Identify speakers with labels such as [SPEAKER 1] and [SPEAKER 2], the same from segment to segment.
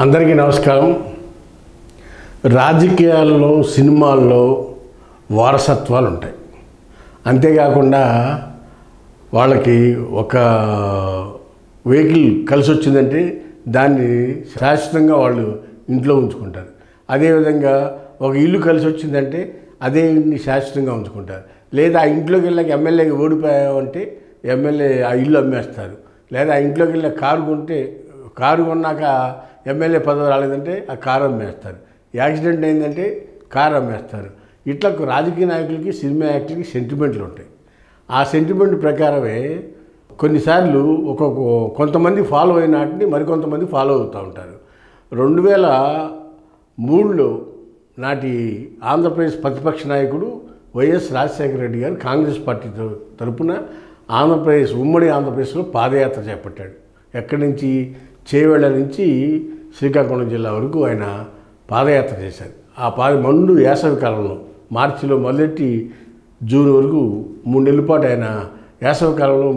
[SPEAKER 1] అందరికీ నమస్కారం. రాజకీయాల్లో సినిమాల్లో వారసత్వాలు ఉంటాయి. అంతేకాకుండా వాళ్ళకి ఒక వెహికల్ కలిసి వచ్చిందంటే దాన్ని శాశ్వతంగా వాళ్ళు ఇంట్లో ఉంచుకుంటారు. అదేవిధంగా ఒక ఇల్లు కలిసి వచ్చిందంటే అదే ఇంటిని శాశ్వతంగా ఉంచుకుంటారు. లేదా ఆ ఇంట్లోకి వెళ్ళాక ఎమ్మెల్యేకి ఓడిపోయామంటే ఎమ్మెల్యే ఆ ఇల్లు అమ్మేస్తారు. లేదా ఆ ఇంట్లోకి వెళ్ళిన కారు కొన్నాక ఎమ్మెల్యే పదవి రాలేదంటే ఆ కారు అమ్మేస్తారు. యాక్సిడెంట్ అయిందంటే కారు అమ్మేస్తారు. ఇట్లా రాజకీయ నాయకులకి సినిమా యాక్టర్లకి సెంటిమెంట్లు ఉంటాయి. ఆ సెంటిమెంట్ ప్రకారమే కొన్నిసార్లు కొంతమంది ఫాలో అయిన వాటిని మరికొంతమంది ఫాలో అవుతూ ఉంటారు. 2003లో నాటి ఆంధ్రప్రదేశ్ ప్రతిపక్ష నాయకుడు వైఎస్ రాజశేఖర రెడ్డి గారు కాంగ్రెస్ పార్టీ తరఫున ఉమ్మడి ఆంధ్రప్రదేశ్లో పాదయాత్ర చేపట్టాడు. ఎక్కడి నుంచి? చేవెళ్ళ నుంచి శ్రీకాకుళం జిల్లా వరకు ఆయన పాదయాత్ర చేశారు. ఆ మండు వేసవి కాలంలో మార్చిలో మొదలెట్టి జూన్ వరకు 3 నెలల పాటు ఆయన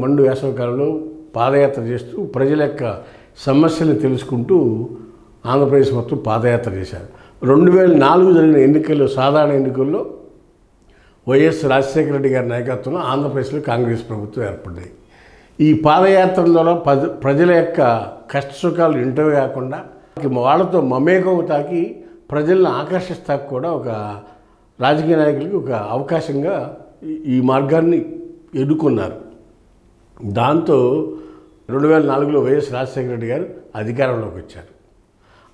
[SPEAKER 1] మండు వేసవి కాలంలో పాదయాత్ర చేస్తూ ప్రజల యొక్క సమస్యలను తెలుసుకుంటూ ఆంధ్రప్రదేశ్ మొత్తం పాదయాత్ర చేశారు. 2004 జరిగిన సాధారణ ఎన్నికల్లో వైఎస్ రాజశేఖర రెడ్డి గారి నాయకత్వంలో ఆంధ్రప్రదేశ్లో కాంగ్రెస్ ప్రభుత్వం ఏర్పడింది. ఈ పాదయాత్ర ద్వారా ప్రజల యొక్క కష్టసుఖాలు ఇంటవే కాకుండా వాళ్ళతో మమేకవుతాకి ప్రజలను ఆకర్షిస్తాకి కూడా ఒక రాజకీయ నాయకులకి ఒక అవకాశంగా ఈ మార్గాన్ని ఎన్నుకున్నారు. దాంతో 2004లో వైఎస్ రాజశేఖర రెడ్డి గారు అధికారంలోకి వచ్చారు.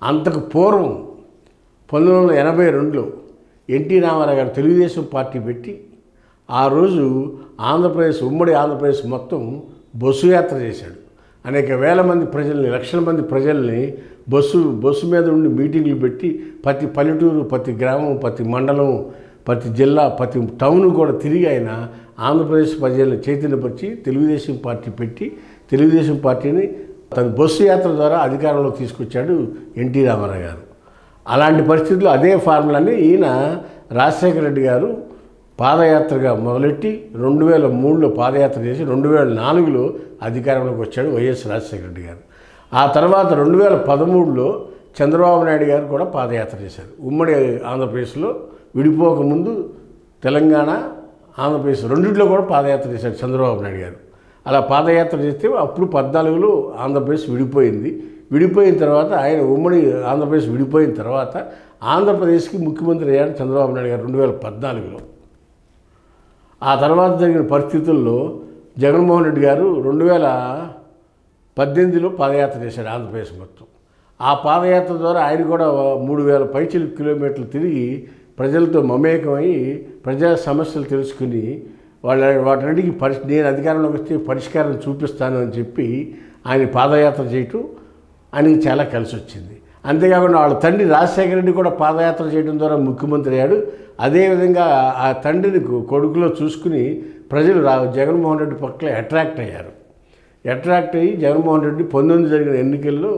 [SPEAKER 1] అంతకు పూర్వం 1982లో ఎన్టీ రామారావు గారు తెలుగుదేశం పార్టీ పెట్టి ఆ రోజు ఉమ్మడి ఆంధ్రప్రదేశ్ మొత్తం బస్సు యాత్ర చేశాడు. అనేక వేల మంది ప్రజల్ని, లక్షల మంది ప్రజల్ని బస్సు మీద ఉండి మీటింగ్లు పెట్టి ప్రతి పల్లెటూరు, ప్రతి గ్రామం, ప్రతి మండలం, ప్రతి జిల్లా, ప్రతి టౌన్ కూడా తిరిగి ఆయన ఆంధ్రప్రదేశ్ ప్రజలను చైతన్యపరిచి తెలుగుదేశం పార్టీ పెట్టి తెలుగుదేశం పార్టీని తన బస్సు యాత్ర ద్వారా అధికారంలో తీసుకొచ్చాడు ఎన్టీ రామారావు గారు. అలాంటి పరిస్థితుల్లో అదే ఫార్ములాని ఈయన రాజశేఖర రెడ్డి గారు పాదయాత్రగా మొదలెట్టి 2003లో పాదయాత్ర చేసి 2004లో అధికారంలోకి వచ్చాడు వైఎస్ రాజశేఖర రెడ్డి గారు. ఆ తర్వాత 2013లో చంద్రబాబు నాయుడు గారు కూడా పాదయాత్ర చేశారు. ఉమ్మడి ఆంధ్రప్రదేశ్లో విడిపోకముందు తెలంగాణ, ఆంధ్రప్రదేశ్ రెండింటిలో కూడా పాదయాత్ర చేశాడు చంద్రబాబు నాయుడు గారు. అలా పాదయాత్ర చేస్తే అప్పుడు 14లో ఆంధ్రప్రదేశ్ విడిపోయింది. విడిపోయిన తర్వాత ఆయన ఉమ్మడి ఆంధ్రప్రదేశ్ విడిపోయిన తర్వాత ఆంధ్రప్రదేశ్కి ముఖ్యమంత్రి అయ్యాడు చంద్రబాబు నాయుడు గారు 2014లో. ఆ తర్వాత జరిగిన పరిస్థితుల్లో జగన్మోహన్ రెడ్డి గారు 2018లో పాదయాత్ర చేశాడు ఆంధ్రప్రదేశ్ మొత్తం. ఆ పాదయాత్ర ద్వారా ఆయన కూడా 3000 పైచిలు కిలోమీటర్లు తిరిగి ప్రజలతో మమేకమై ప్రజా సమస్యలు తెలుసుకుని వాటన్నిటికీ నేను అధికారంలోకి వస్తే పరిష్కారం చూపిస్తాను అని చెప్పి ఆయన పాదయాత్ర చేయటం ఆయనకి చాలా కలిసి వచ్చింది. అంతేకాకుండా వాళ్ళ తండ్రి రాజశేఖర రెడ్డి కూడా పాదయాత్ర చేయడం ద్వారా ముఖ్యమంత్రి అయ్యాడు. అదేవిధంగా ఆ తండ్రిని కొడుకులో చూసుకుని ప్రజలు జగన్మోహన్ రెడ్డి పట్ల అట్రాక్ట్ అయ్యారు. అట్రాక్ట్ అయ్యి జగన్మోహన్ రెడ్డి 19 జరిగిన ఎన్నికల్లో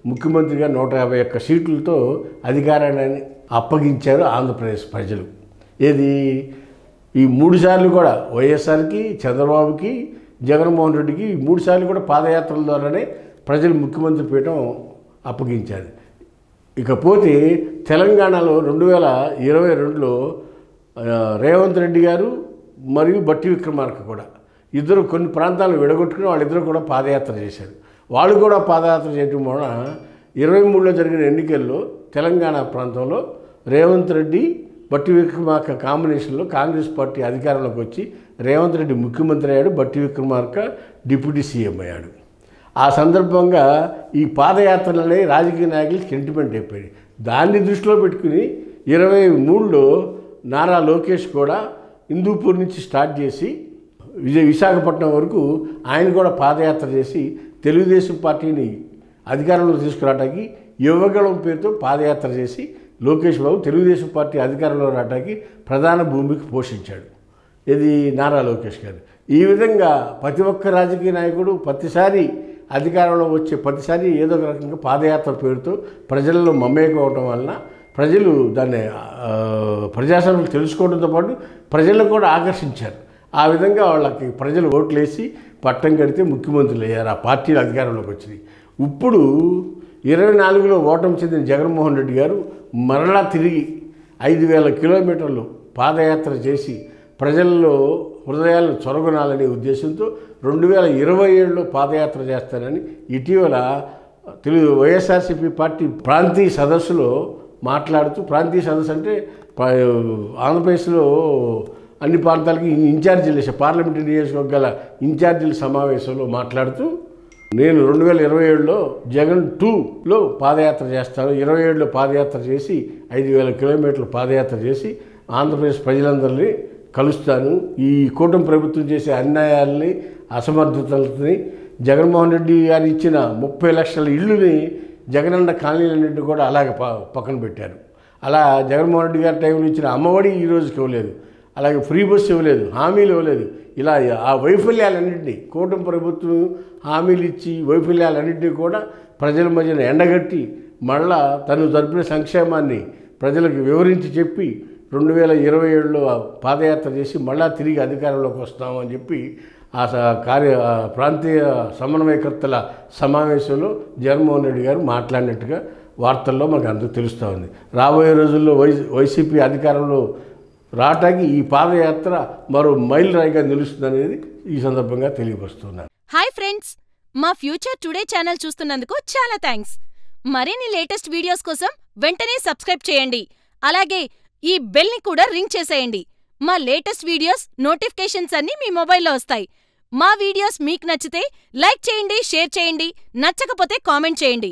[SPEAKER 1] ముఖ్యమంత్రిగా 151 సీట్లతో అధికారాన్ని అప్పగించారు ఆంధ్రప్రదేశ్ ప్రజలు. ఈ 3 సార్లు కూడా వైఎస్ఆర్కి, చంద్రబాబుకి, జగన్మోహన్ రెడ్డికి 3 సార్లు కూడా పాదయాత్రల ద్వారానే ప్రజలు ముఖ్యమంత్రి పీఠం అప్పగించారు. ఇకపోతే తెలంగాణలో 2022లో రేవంత్ రెడ్డి గారు మరియు బట్టి విక్రమార్క కూడా ఇద్దరు కొన్ని ప్రాంతాలను విడగొట్టుకుని వాళ్ళిద్దరూ కూడా పాదయాత్ర చేశారు. వాళ్ళు కూడా పాదయాత్ర చేయడం వలన 23లో జరిగిన ఎన్నికల్లో తెలంగాణ ప్రాంతంలో రేవంత్ రెడ్డి, బట్టి విక్రమార్క కాంబినేషన్లో కాంగ్రెస్ పార్టీ అధికారంలోకి వచ్చి రేవంత్ రెడ్డి ముఖ్యమంత్రి అయ్యాడు, బట్టి విక్రమార్క డిప్యూటీ సీఎం అయ్యాడు. ఆ సందర్భంగా ఈ పాదయాత్రలనే రాజకీయ నాయకులకి సెంటిమెంట్ అయిపోయింది. దాన్ని దృష్టిలో పెట్టుకుని 23లో నారా లోకేష్ కూడా హిందూపూర్ నుంచి స్టార్ట్ చేసి విశాఖపట్నం వరకు ఆయన కూడా పాదయాత్ర చేసి తెలుగుదేశం పార్టీని అధికారంలో తీసుకురావడానికి యువగళం పేరుతో పాదయాత్ర చేసి లోకేష్ బాబు తెలుగుదేశం పార్టీ అధికారంలో రావడానికి ప్రధాన భూమికి పోషించాడు. నారా లోకేష్ గారు. ఈ విధంగా ప్రతి ఒక్క రాజకీయ నాయకుడు ప్రతిసారి అధికారంలో వచ్చే ప్రతిసారి ఏదో ఒక రకంగా పాదయాత్ర పేరుతో ప్రజల్లో మమేకం అవడం వలన ప్రజలు దాన్ని ప్రజాస్వామ్యం తెలుసుకోవడంతో పాటు ప్రజలను కూడా ఆకర్షించారు. ఆ విధంగా వాళ్ళకి ప్రజలు ఓట్లేసి పట్టం కడితే ముఖ్యమంత్రులు అయ్యారు. ఆ పార్టీలు అధికారంలోకి వచ్చినాయి. ఇప్పుడు 24లో ఓటమి చెందిన జగన్మోహన్ రెడ్డి గారు మరలా తిరిగి 5,000 కిలోమీటర్లు పాదయాత్ర చేసి ప్రజల్లో హృదయాలను చొరగొనాలనే ఉద్దేశంతో 2027లో పాదయాత్ర చేస్తానని ఇటీవల వైఎస్ఆర్సీపీ పార్టీ ప్రాంతీయ సదస్సులో మాట్లాడుతూ, ప్రాంతీయ సదస్సు అంటే ఆంధ్రప్రదేశ్లో అన్ని ప్రాంతాలకి ఇన్ఛార్జీలు పార్లమెంటరీ నియోజకవర్గాల ఇన్ఛార్జీల సమావేశంలో మాట్లాడుతూ, నేను 2027లో జగన్ 2లో పాదయాత్ర చేస్తాను, 27లో పాదయాత్ర చేసి 5,000 కిలోమీటర్లు పాదయాత్ర చేసి ఆంధ్రప్రదేశ్ ప్రజలందరినీ కలుస్తాను. ఈ కూటమి ప్రభుత్వం చేసే అన్యాయాలని, అసమర్థతల్ని, జగన్మోహన్ రెడ్డి గారు ఇచ్చిన 30 లక్షల ఇళ్ళుని జగనన్న కాలనీలన్నింటినీ కూడా అలాగే పక్కన పెట్టారు. అలా జగన్మోహన్ రెడ్డి గారి టైంలో ఇచ్చిన అమ్మఒడి ఈ రోజుకి ఇవ్వలేదు, అలాగే ఫ్రీ బస్సు ఇవ్వలేదు, హామీలు ఇవ్వలేదు. ఇలా ఆ వైఫల్యాలన్నింటినీ కూటమి ప్రభుత్వం హామీలు ఇచ్చి వైఫల్యాలన్నింటినీ కూడా ప్రజల మధ్యన ఎండగట్టి మళ్ళా తను జరిపిన సంక్షేమాన్ని ప్రజలకు వివరించి చెప్పి 2027లో పాదయాత్ర చేసి మళ్ళా తిరిగి అధికారంలోకి వస్తామని చెప్పి ప్రాంతీయ సమన్వయకర్తల సమావేశంలో జగన్మోహన్ రెడ్డి గారు మాట్లాడినట్టుగా వార్తల్లో మనకు అందరూ తెలుస్తూ ఉంది. రాబోయే రోజుల్లో వైసీపీ అధికారంలో రావటానికి ఈ పాదయాత్ర మరో మైల్ రాయిగా నిలుస్తుందనేది ఈ సందర్భంగా తెలియపరుస్తున్నాను.
[SPEAKER 2] హాయ్ ఫ్రెండ్స్, మా ఫ్యూచర్ టుడే ఛానల్ చూస్తున్నందుకు చాలా థ్యాంక్స్. మరిన్ని లేటెస్ట్ వీడియోస్ కోసం వెంటనే సబ్స్క్రైబ్ చేయండి. అలాగే ఈ బెల్ ని కూడా రింగ్ చేసేయండి. మా లేటెస్ట్ వీడియోస్ నోటిఫికేషన్స్ అన్నీ మీ మొబైల్లో వస్తాయి. మా వీడియోస్ మీకు నచ్చితే లైక్ చేయండి, షేర్ చేయండి, నచ్చకపోతే కామెంట్ చేయండి.